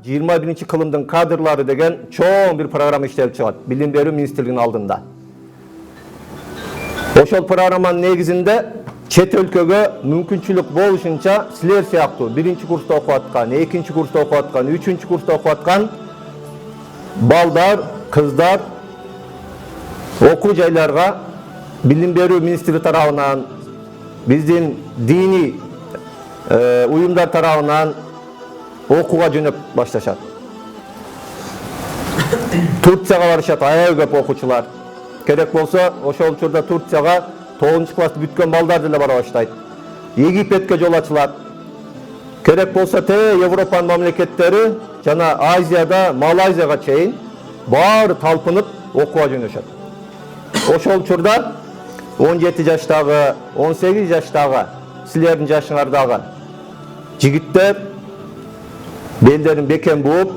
21 kılımdın kadrları degen çoğun bir program işlep çıgat. Bilim Berүү Ministrliginin aldında. Oşol programmanın negizinde çet өлкөгө мүмкүнчүлүк болушунча силер сыяктуу 1-курста окуп аткан, 2-курста окуп аткан, 3-курста окуп аткан балдар, кыздар окуу жайларга Билим Берүү Министрлиги тарабынан, биздин дини уюмдар тарабынан окууга жөнөп башташат. Турцияга барышат аябай көп окуучулар. Керек болсо, ошол учурда Турцияга 9-классты бүткөн балдар деле бара баштайт. Египетке жол ачылат. Керек болсо Европанын мамлекеттери жана Азияда Малайзияга чейин баары талпынып окууга жөнөшөт. Ошол учурда 17 жаштагы, 18 жаштагы, силердин жашыңардагы жигиттер белдерин бекем бууп,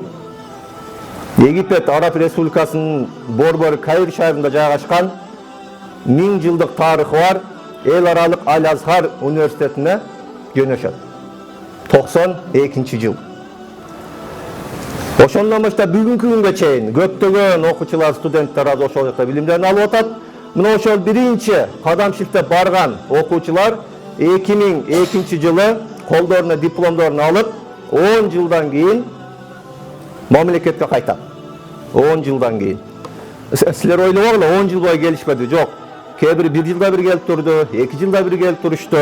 Египет Араб Республикасынын борбору Каир шаарында жайгашкан 1000 жылдык тарыхы бар эл аралык Аль-Азхар университетине жөнөшөт. 92 жыл. Ошондон баштап бүгүнкү күнгө чейин көптөгөн окуучулар, студенттер ошол жакта билимдерин алып атат. Мына ошол биринчи кадамчиликтеп барган окуучулар 2002 жылы колдоруна дипломдорун алып, 10 жылдан кийин мамлекетке кайтат. 10 жылдан кийин. Силер ойлобогула 10 жыл бою келишпеди. Жок. Кээ бири 1 жылда бир келип турду, 2 жылда бир келип турушту.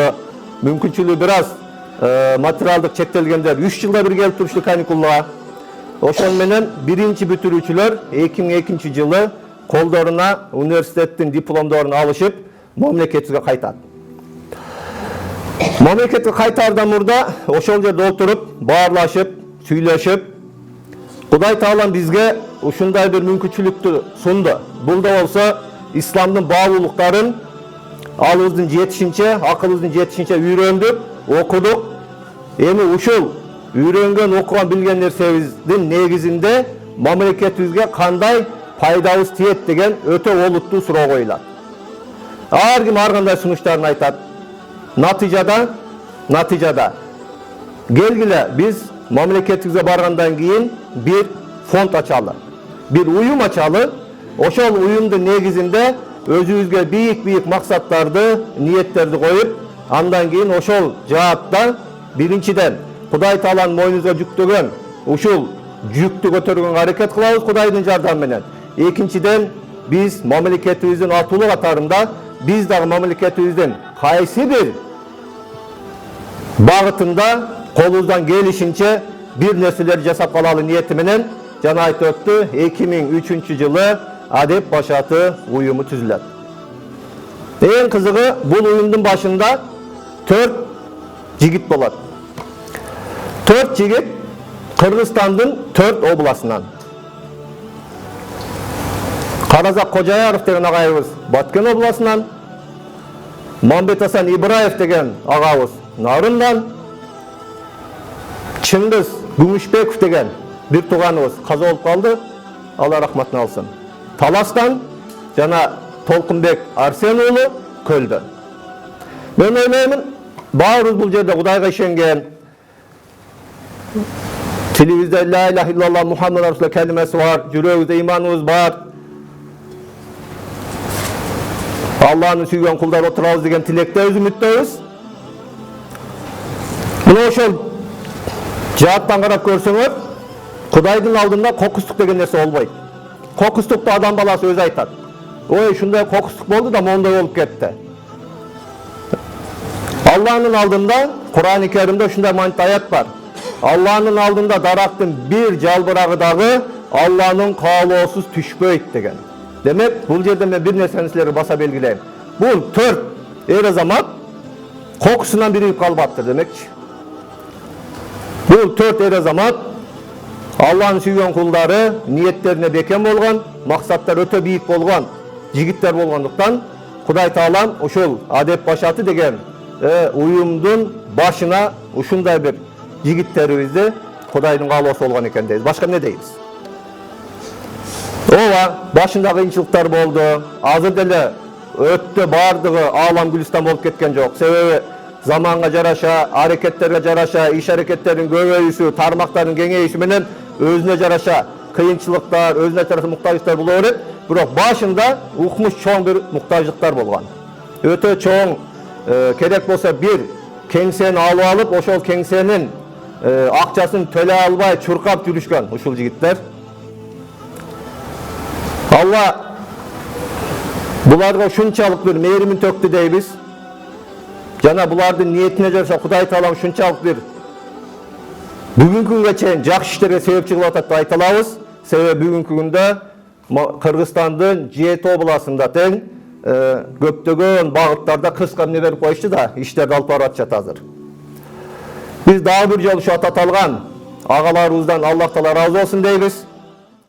Мүмкүнчүлүгү бир аз материалдык чектелгендер 3 жылда бир келип турушту каникулга. Ошон менен биринчи бүтүрүүчүлөр 2002 жылы колдоруна университеттин дипломдорун алышып, мамлекетибизге кайтат. Мамлекетке кайтаардан мурда ошол жерде отуруп, баарлашып, сүйлөшүп, Кудай Таалам бизге ушундай бир мүмкүнчүлүктү сунду. Бул да болсо исламдын баалуулуктарын алыбыздын жетишинче, акылыбыздын жетишинче үйрөндүк, окудук. Эми ушул үйрөнгөн, окуган, билген нерсебиздин негизинде мамлекетибизге кандай пайдабыз тиет деген өтө олуттуу суроо коюлат. Ар ким ар кандай сунуштарын айтат. Натыйжада келгиле биз мамлекетибизге баргандан кийин бир фонд ачалы, бир уюм ачалы. Ошол уюмдун негизинде өзүбүзгө бийик максаттарды, ниеттерди коюп, андан кийин ошол жаатта биринчиден Кудай Тааланын мойнубузга жүктөгөн ушул жүктү көтөргөнгө аракет кылабыз Кудайдын жардамы менен. Экинчиден биз мамлекетибиздин атуулу катарында биз дагы мамлекетибиздин кайсы бир багытында колубуздан келишинче бир нерселер жасап калалы ниети менен жана айтып өттү, 2003 жылы Адеп Башаты уюму түзүлөт. Эң кызыгы, бул уюмдун башында 4 жигит болот. 4 жигит Кыргызстандын 4 областынан. Каразак Кожаяров деген агайыбыз Баткен областынан, Мамбет Асан Ибраев деген агабыз Нарындан, Чыңгыз Күмүшбеков деген бир тууганыбыз каза болуп калды, Алла рахматын алсын, Таластан, жана Толкунбек Арсен уулу Көлдөн. Мен ойлоймун, баарыбыз бул жерде Кудайга ишенген, тилибизде ла иляха иллаллах Мухаммад расулуллах калимасы бар, жүрөгүбүздө иманыбыз бар. Алланын сүйгөн кулдары отурабыз деген тилектебиз, үмүттөбүз. Мына ошол жааттан карап көрсөңөр, Кудайдын алдында кокустук деген нерсе болбойт. Кокустукту адам баласы өзү айтат. Ой, ушундай кокустук болду да моундай болуп кетти. Алланын алдында Кур'ан-ы Керимде ушундай манта аят бар. Алланын алдында дарактын бир жалбырагы дагы Алланын каалоосуз түшпөйт деген. Демек, бул жерде мен бир нерсени силерге баса белгилейм. Бул 4 эр азамат кокусунан биригип калбаптыр демекчи. Бул 4 эр азамат Алланын сүйгөн кулдары, ниеттерине бекем болгон, максаттар өтө бийик болгон жигиттер болгондуктан Кудай Таалам ушул Адеп Башаты деген уюмдун башына ушундай бир жигиттерибизди Кудайдын каалоосу болгон экен дейбиз. Башка эмне дейбиз? Ооба, башында кыйынчылыктар болду. Азыр деле өттө бардыгы аалам гүлүстан болуп кеткен жок. Себеби заманга жараша, аракеттерге жараша, иш аракеттердин көбөйүүсү, тармактардын кеңейиши менен özüne jaraşa kıyınçılıklar, özüne jaraşa muhtaçlıklar bula berет. Bирок başında ukmuş çoğun bir muhtaçlıklar bolgan. Öte çoğun kerek bolsa bir kengseni alıp alıp, oşol kengsenin akçaсын төлö alбай çurkap жүрүшкөн ушул жигиттер. Allah bularga şunçalık bir mehrimin töktü deybiz. Jana bulardын niyetine жараша Кудай Таалам şunçalık bir бүгүnkү күнгө чейин жакшы иштерге себепчи кылып атат деп айта алабыз. Себеби бүгүnkү күндө Кыргызстандын Жети областында тең көптөгөн багыттарда кыска эмне берип коюшту да, иштерди алып барып атышат азыр. Biz daha bir жолу ушул аталган агаларыбыздан Аллах Таала ыраазы болсун дейбиз.